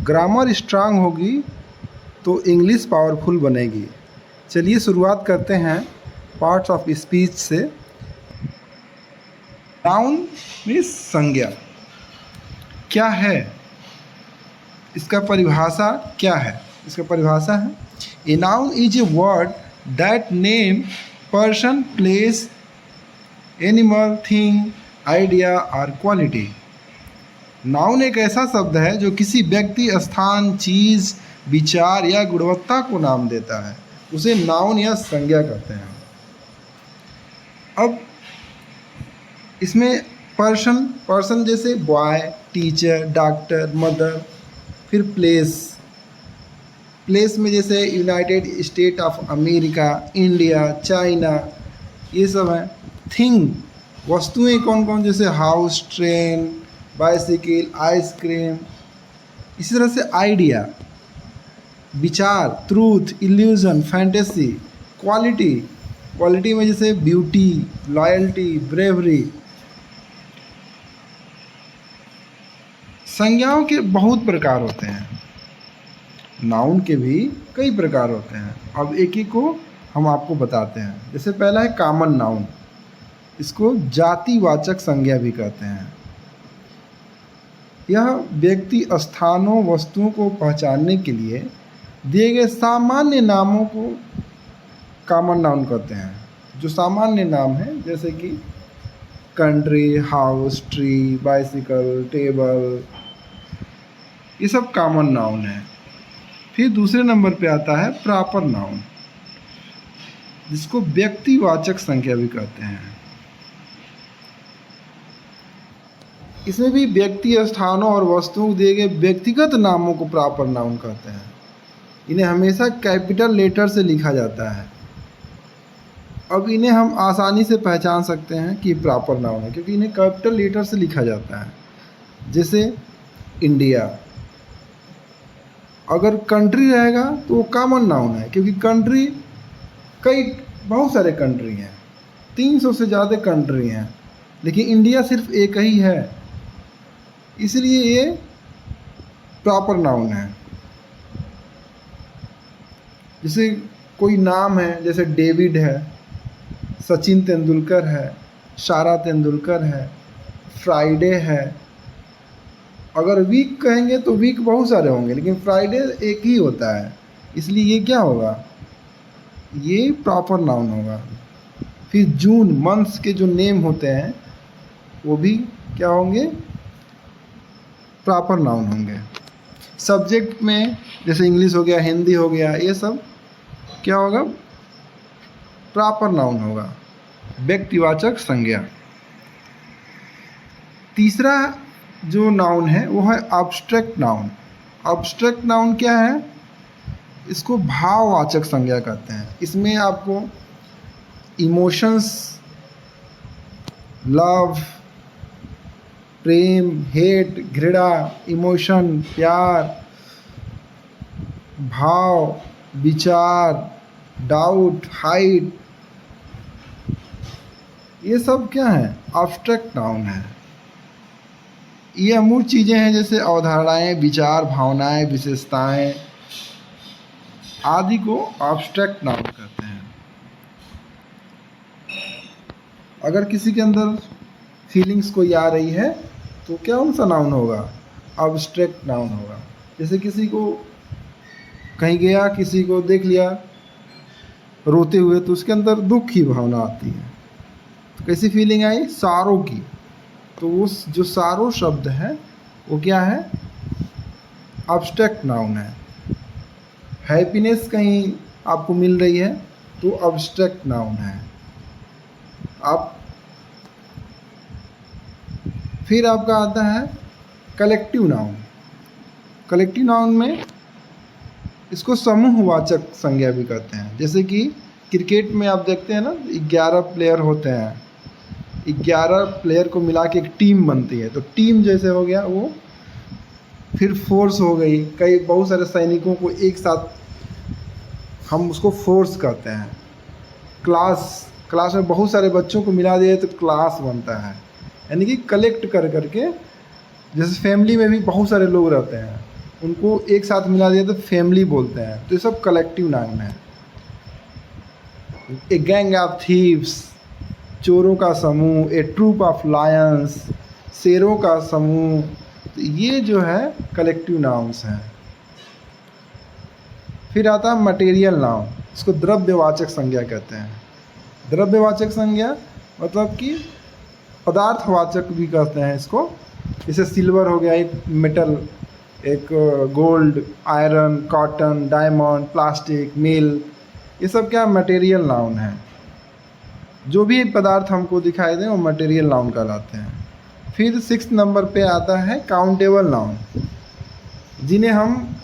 Grammar strong होगी तो English powerful बनेगी। चलिए शुरुआत करते हैं पार्ट्स ऑफ स्पीच से। नाउन मीन्स संज्ञा क्या है, इसका परिभाषा क्या है? इसका परिभाषा है a noun is a word that name person, place, animal, thing, idea और क्वालिटी। नाउन एक ऐसा शब्द है जो किसी व्यक्ति, स्थान, चीज़, विचार या गुणवत्ता को नाम देता है, उसे नाउन या संज्ञा कहते हैं। अब इसमें पर्सन जैसे बॉय, टीचर, डॉक्टर, मदर। फिर प्लेस में जैसे United state of America, India, China, ये सब हैं। थिंग वस्तुएं कौन कौन, जैसे हाउस, ट्रेन, बाइसिकल, आइसक्रीम। इसी तरह से आइडिया विचार, ट्रूथ, इल्यूजन, फैंटेसी। क्वालिटी में जैसे ब्यूटी, लॉयल्टी, ब्रेवरी। संज्ञाओं के बहुत प्रकार होते हैं, नाउन के भी कई प्रकार होते हैं। अब एक एक को हम आपको बताते हैं। जैसे पहला है कॉमन नाउन, इसको जातिवाचक संज्ञा भी कहते हैं। यह व्यक्ति, स्थानों, वस्तुओं को पहचानने के लिए दिए गए सामान्य नामों को कॉमन नाउन कहते हैं। जो सामान्य नाम है जैसे कि country, house, tree, bicycle, table, ये सब कॉमन नाउन है। फिर दूसरे नंबर पे आता है प्रॉपर नाउन, जिसको व्यक्तिवाचक संज्ञा भी कहते हैं। इसमें भी व्यक्ति, स्थानों और वस्तुओं को दिए गए व्यक्तिगत नामों को प्रॉपर नाउन कहते हैं। इन्हें हमेशा कैपिटल लेटर से लिखा जाता है। अब इन्हें हम आसानी से पहचान सकते हैं कि प्रॉपर नाउन है, क्योंकि इन्हें कैपिटल लेटर से लिखा जाता है। जैसे इंडिया, अगर कंट्री रहेगा तो वो कॉमन नाउन है, क्योंकि कंट्री बहुत सारे कंट्री हैं, 300 से ज़्यादा कंट्री हैं, लेकिन इंडिया सिर्फ एक ही है, इसलिए ये प्रॉपर नाउन है। जैसे कोई नाम है, जैसे डेविड है, सचिन तेंदुलकर है, सारा तेंदुलकर है, फ्राइडे है। अगर वीक कहेंगे तो वीक बहुत सारे होंगे, लेकिन फ्राइडे एक ही होता है, इसलिए ये क्या होगा, ये प्रॉपर नाउन होगा। फिर जून, मंथ्स के जो नेम होते हैं वो भी क्या होंगे, प्रॉपर नाउन होंगे। सब्जेक्ट में जैसे इंग्लिश हो गया, हिंदी हो गया, ये सब क्या होगा, प्रॉपर नाउन होगा, व्यक्तिवाचक संज्ञा। तीसरा जो नाउन है वो है एब्स्ट्रैक्ट नाउन। एब्स्ट्रैक्ट नाउन क्या है, इसको भाववाचक संज्ञा कहते हैं। इसमें आपको इमोशंस, लव, प्रेम, हेट, घृणा, इमोशन, प्यार, भाव, विचार, डाउट, हाइट, ये सब क्या है, एब्स्ट्रैक्ट नाउन है। ये अमूर्त चीज़ें हैं, जैसे अवधारणाएं, विचार, भावनाएं, विशेषताएं आदि को एब्स्ट्रैक्ट नाउन कहते हैं। अगर किसी के अंदर फीलिंग्स कोई आ रही है तो क्या कौन सा नाउन होगा, एब्स्ट्रैक्ट नाउन होगा। जैसे किसी को कहीं गया, किसी को देख लिया रोते हुए, तो उसके अंदर दुख की भावना आती है, तो कैसी फीलिंग आई, सारो की। तो उस जो सारो शब्द है वो क्या है, एब्स्ट्रैक्ट नाउन है। हैप्पीनेस कहीं आपको मिल रही है तो एब्स्ट्रैक्ट नाउन है। आप फिर आपका आता है कलेक्टिव नाउन। कलेक्टिव नाउन में इसको समूहवाचक संज्ञा भी कहते हैं। जैसे कि क्रिकेट में आप देखते हैं ना, 11 प्लेयर होते हैं, 11 प्लेयर को मिला के एक टीम बनती है, तो टीम जैसे हो गया वो। फिर फोर्स हो गई, बहुत सारे सैनिकों को एक साथ, हम उसको फोर्स कहते हैं। क्लास में बहुत सारे बच्चों को मिला दिए तो क्लास बनता है, यानी कि कलेक्ट कर करके। जैसे फैमिली में भी बहुत सारे लोग रहते हैं उनको एक साथ मिला दिया तो फैमिली बोलते हैं। तो ये सब कलेक्टिव नाउन है। ए गैंग ऑफ थीव्स, चोरों का समूह, ए ट्रूप ऑफ लायंस, शेरों का समूह, तो ये जो है कलेक्टिव नाउन्स हैं। फिर आता है मटेरियल नाउन, इसको द्रव्यवाचक संज्ञा कहते हैं। द्रव्यवाचक संज्ञा मतलब कि पदार्थवाचक भी कहते हैं इसको। जैसे सिल्वर हो गया, एक मेटल, एक gold, iron, cotton, diamond, plastic, mail, ये सब क्या मटेरियल नाउन है। जो भी पदार्थ हमको दिखाई दें वो मटेरियल नाउन कहलाते हैं। फिर 6 नंबर पे आता है काउंटेबल नाउन, जिन्हें हम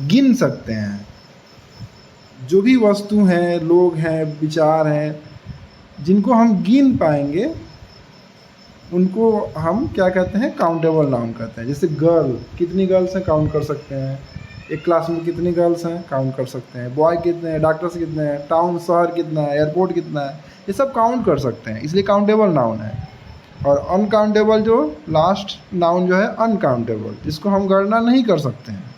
गिन सकते हैं। जो भी वस्तु हैं, लोग हैं, विचार हैं, जिनको हम गिन पाएंगे उनको हम क्या कहते हैं, काउंटेबल नाउन कहते हैं। जैसे गर्ल, कितनी गर्ल्स हैं काउंट कर सकते हैं। एक क्लास में कितनी गर्ल्स हैं काउंट कर सकते हैं। बॉय कितने हैं, डॉक्टर्स कितने हैं, टाउन शहर कितना है, एयरपोर्ट कितना है, ये सब काउंट कर सकते हैं, इसलिए काउंटेबल नाउन है। और अनकाउंटेबल जो लास्ट नाउन जो है अनकाउंटेबल, जिसको हम गणना नहीं कर सकते हैं।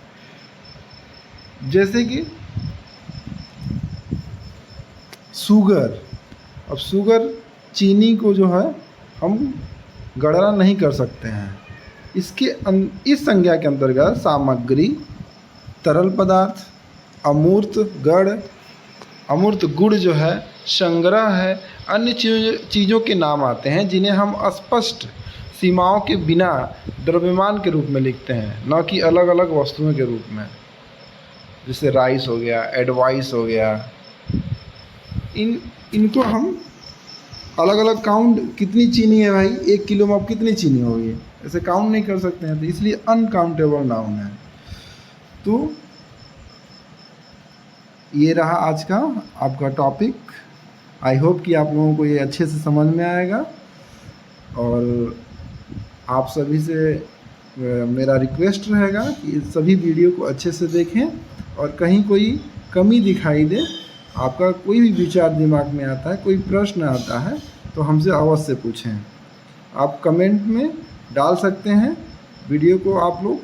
जैसे कि शुगर, अब शुगर चीनी को जो है हम गणना नहीं कर सकते हैं। इस संज्ञा के अंतर्गत सामग्री, तरल पदार्थ, अमूर्त गण, अमूर्त गुण जो है, संग्रह है, अन्य चीज़ों के नाम आते हैं जिन्हें हम स्पष्ट सीमाओं के बिना द्रव्यमान के रूप में लिखते हैं, न कि अलग अलग वस्तुओं के रूप में। जैसे राइस हो गया, एडवाइस हो गया, इनको हम अलग अलग काउंट, कितनी चीनी है भाई, 1 किलो में अब कितनी चीनी होगी, ऐसे काउंट नहीं कर सकते हैं। तो इसलिए अनकाउंटेबल नाउन है। तो ये रहा आज का आपका टॉपिक। आई होप कि आप लोगों को ये अच्छे से समझ में आएगा। और आप सभी से मेरा रिक्वेस्ट रहेगा कि सभी वीडियो को अच्छे से देखें, और कहीं कोई कमी दिखाई दे, आपका कोई भी विचार दिमाग में आता है, कोई प्रश्न आता है, तो हमसे अवश्य पूछें। आप कमेंट में डाल सकते हैं। वीडियो को आप लोग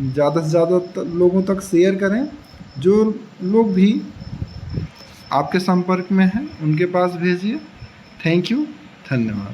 ज़्यादा से ज़्यादा लोगों तक शेयर करें। जो लोग भी आपके संपर्क में हैं उनके पास भेजिए। थैंक यू, धन्यवाद।